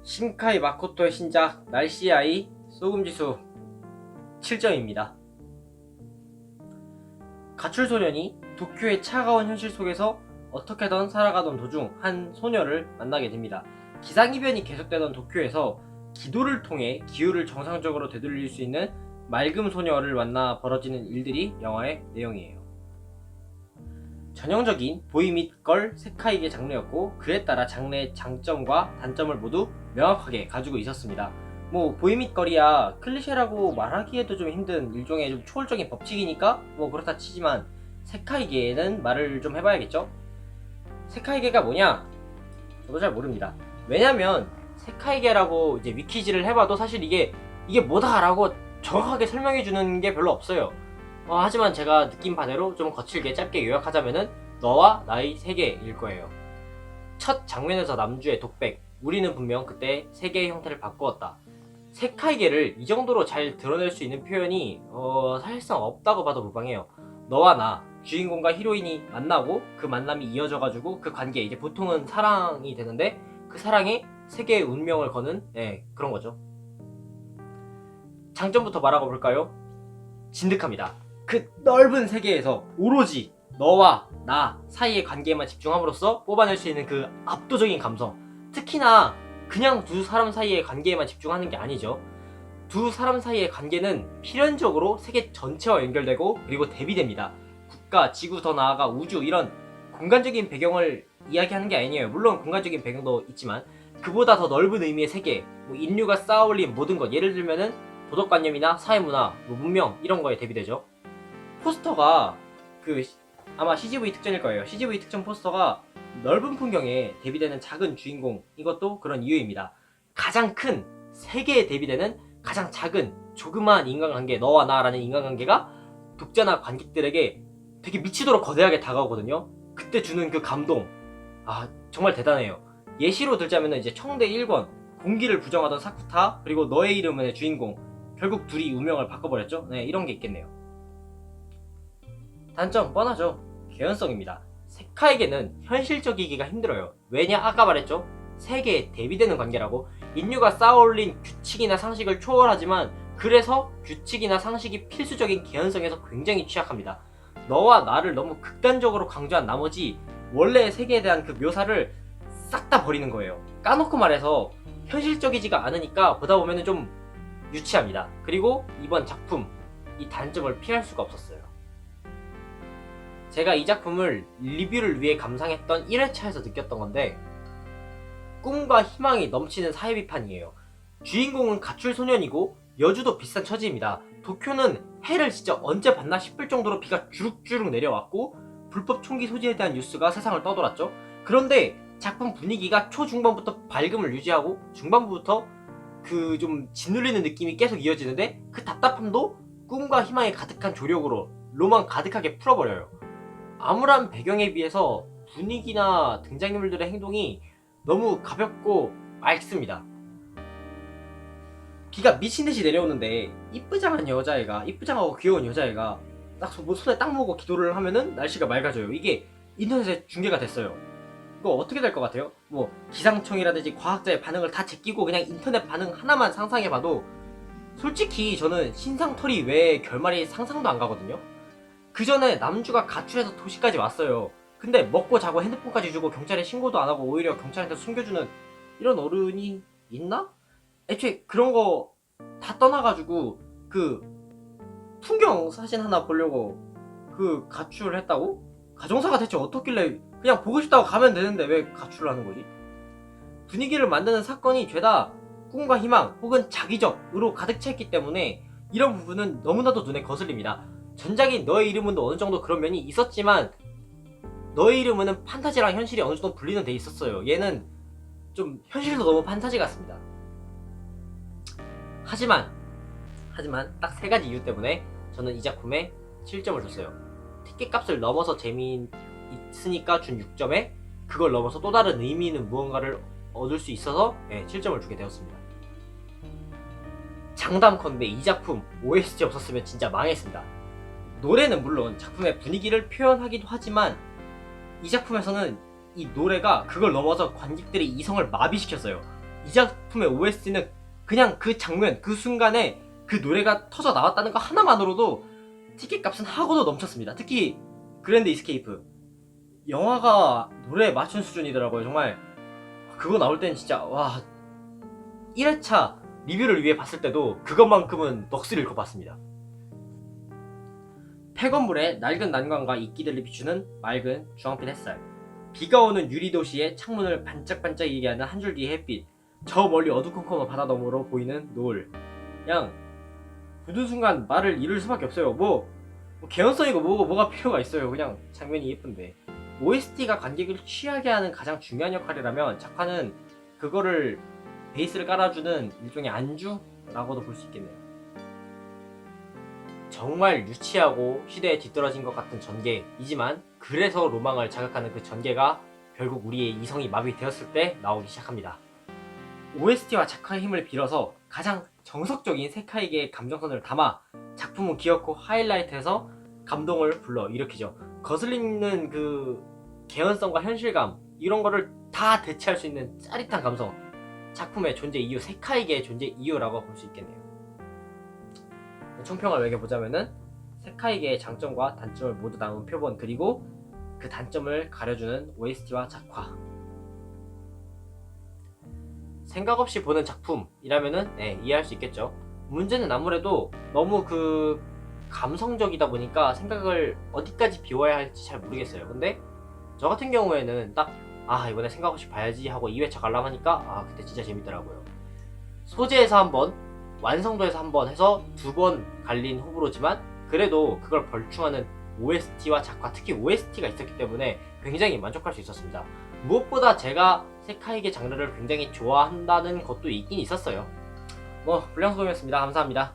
신카이 마코토의 신작 날씨의 아이 소금지수 7점입니다. 가출소년이 도쿄의 차가운 현실 속에서 어떻게든 살아가던 도중 한 소녀를 만나게 됩니다. 기상이변이 계속되던 도쿄에서 기도를 통해 기후를 정상적으로 되돌릴 수 있는 맑음 소녀를 만나 벌어지는 일들이 영화의 내용이에요. 전형적인 보이 및 걸 세카이게 장르였고, 그에 따라 장르의 장점과 단점을 모두 명확하게 가지고 있었습니다. 보이 및 걸이야 클리셰라고 말하기에도 좀 힘든 일종의 좀 초월적인 법칙이니까 그렇다 치지만, 세카이게는 말을 좀 해봐야겠죠? 세카이게가 뭐냐? 저도 잘 모릅니다. 왜냐면 세카이게라고 이제 위키지를 해봐도 사실 이게 뭐다라고 정확하게 설명해주는 게 별로 없어요. 하지만 제가 느낀 바대로 좀 거칠게 짧게 요약하자면은 너와 나의 세계일 거예요. 첫 장면에서 남주의 독백, 우리는 분명 그때 세계의 형태를 바꾸었다. 세카이게를 이 정도로 잘 드러낼 수 있는 표현이 사실상 없다고 봐도 무방해요. 너와 나, 주인공과 히로인이 만나고 그 만남이 이어져가지고 그 관계, 이제 보통은 사랑이 되는데 그 사랑에 세계의 운명을 거는 그런 거죠. 장점부터 말하고 볼까요? 진득합니다. 그 넓은 세계에서 오로지 너와 나 사이의 관계에만 집중함으로써 뽑아낼 수 있는 그 압도적인 감성, 특히나 그냥 두 사람 사이의 관계에만 집중하는 게 아니죠. 두 사람 사이의 관계는 필연적으로 세계 전체와 연결되고 그리고 대비됩니다. 국가, 지구, 더 나아가 우주, 이런 공간적인 배경을 이야기하는 게 아니에요. 물론 공간적인 배경도 있지만 그보다 더 넓은 의미의 세계, 인류가 쌓아 올린 모든 것, 예를 들면은 도덕관념이나 사회문화, 문명, 이런 거에 대비되죠. 포스터가 아마 CGV 특전일 거예요. CGV 특전 포스터가 넓은 풍경에 대비되는 작은 주인공, 이것도 그런 이유입니다. 가장 큰 세계에 대비되는 가장 작은 조그마한 인간관계, 너와 나라는 인간관계가 독자나 관객들에게 되게 미치도록 거대하게 다가오거든요. 그때 주는 그 감동, 정말 대단해요. 예시로 들자면 이제 청대 1권 공기를 부정하던 사쿠타, 그리고 너의 이름은의 주인공, 결국 둘이 운명을 바꿔버렸죠. 이런 게 있겠네요. 단점 뻔하죠. 개연성입니다. 세카에게는 현실적이기가 힘들어요. 왜냐? 아까 말했죠. 세계에 대비되는 관계라고. 인류가 쌓아올린 규칙이나 상식을 초월하지만 그래서 규칙이나 상식이 필수적인 개연성에서 굉장히 취약합니다. 너와 나를 너무 극단적으로 강조한 나머지 원래의 세계에 대한 그 묘사를 싹 다 버리는 거예요. 까놓고 말해서 현실적이지가 않으니까 보다 보면 좀 유치합니다. 그리고 이번 작품, 이 단점을 피할 수가 없었어요. 제가 이 작품을 리뷰를 위해 감상했던 1회차에서 느꼈던 건데, 꿈과 희망이 넘치는 사회 비판이에요. 주인공은 가출 소년이고 여주도 비싼 처지입니다. 도쿄는 해를 진짜 언제 봤나 싶을 정도로 비가 주룩주룩 내려왔고 불법 총기 소지에 대한 뉴스가 세상을 떠돌았죠. 그런데 작품 분위기가 초중반부터 밝음을 유지하고 중반부부터 그 좀 짓눌리는 느낌이 계속 이어지는데, 그 답답함도 꿈과 희망이 가득한 조력으로 로망 가득하게 풀어버려요. 암울한 배경에 비해서 분위기나 등장인물들의 행동이 너무 가볍고 맑습니다. 비가 미친듯이 내려오는데 이쁘장한 여자애가, 이쁘장하고 귀여운 여자애가 딱 손에 딱 모으고 기도를 하면은 날씨가 맑아져요. 이게 인터넷에 중계가 됐어요. 이거 어떻게 될 것 같아요? 기상청이라든지 과학자의 반응을 다 제끼고 그냥 인터넷 반응 하나만 상상해봐도 솔직히 저는 신상털이 외에 결말이 상상도 안 가거든요. 그 전에 남주가 가출해서 도시까지 왔어요. 근데 먹고 자고 핸드폰까지 주고 경찰에 신고도 안 하고 오히려 경찰한테 숨겨주는 이런 어른이 있나? 애초에 그런 거 다 떠나가지고 그 풍경 사진 하나 보려고 그 가출을 했다고? 가정사가 대체 어떻길래 그냥 보고 싶다고 가면 되는데 왜 가출을 하는 거지? 분위기를 만드는 사건이 죄다 꿈과 희망 혹은 자기적으로 가득 차 있기 때문에 이런 부분은 너무나도 눈에 거슬립니다. 전작인 너의 이름은도 어느 정도 그런 면이 있었지만 너의 이름은 판타지랑 현실이 어느 정도 분리는 돼 있었어요. 얘는 좀 현실도 너무 판타지 같습니다. 하지만 딱 3가지 이유 때문에 저는 이 작품에 7점을 줬어요. 티켓값을 넘어서 재미있으니까 준 6점에 그걸 넘어서 또 다른 의미 있는 무언가를 얻을 수 있어서 7점을 주게 되었습니다. 장담컨대 이 작품 OST 없었으면 진짜 망했습니다. 노래는 물론 작품의 분위기를 표현하기도 하지만 이 작품에서는 이 노래가 그걸 넘어서 관객들의 이성을 마비시켰어요. 이 작품의 OST는 그냥 그 장면, 그 순간에 그 노래가 터져 나왔다는 거 하나만으로도 티켓값은 하고도 넘쳤습니다. 특히 그랜드 이스케이프 영화가 노래에 맞춘 수준이더라고요. 정말 그거 나올 땐 진짜 와, 1회차 리뷰를 위해 봤을 때도 그것만큼은 넋을 잃고 봤습니다. 폐건물의 낡은 난관과 이끼들을 비추는 맑은 주황빛 햇살, 비가 오는 유리도시의 창문을 반짝반짝이게 하는 한 줄기의 햇빛, 저 멀리 어두컴컴한 바다 너머로 보이는 노을. 그냥 보는 순간 말을 잃을 수밖에 없어요. 뭐 개연성이고 뭐가 필요가 있어요. 그냥 장면이 예쁜데. OST가 관객을 취하게 하는 가장 중요한 역할이라면 작화는 그거를 베이스를 깔아주는 일종의 안주라고도 볼 수 있겠네요. 정말 유치하고 시대에 뒤떨어진 것 같은 전개이지만 그래서 로망을 자극하는 그 전개가 결국 우리의 이성이 마비되었을 때 나오기 시작합니다. OST와 작화의 힘을 빌어서 가장 정석적인 세카이계의 감정선을 담아 작품은 귀엽고 하이라이트해서 감동을 불러일으키죠. 거슬리는 그 개연성과 현실감 이런 거를 다 대체할 수 있는 짜릿한 감성, 작품의 존재 이유, 세카이계의 존재 이유라고 볼 수 있겠네요. 총평을 매겨보자면은 세카이계의 장점과 단점을 모두 담은 표본, 그리고 그 단점을 가려주는 OST와 작화. 생각 없이 보는 작품이라면은 이해할 수 있겠죠. 문제는 아무래도 너무 그 감성적이다 보니까 생각을 어디까지 비워야 할지 잘 모르겠어요. 근데 저 같은 경우에는 딱 이번에 생각 없이 봐야지 하고 2회차 관람하니까 그때 진짜 재밌더라고요. 소재에서 한번, 완성도에서 한번 해서 2번 갈린 호불호지만 그래도 그걸 벌충하는 OST와 작화, 특히 OST가 있었기 때문에 굉장히 만족할 수 있었습니다. 무엇보다 제가 세카이계 장르를 굉장히 좋아한다는 것도 있긴 있었어요. 불량소금이었습니다. 감사합니다.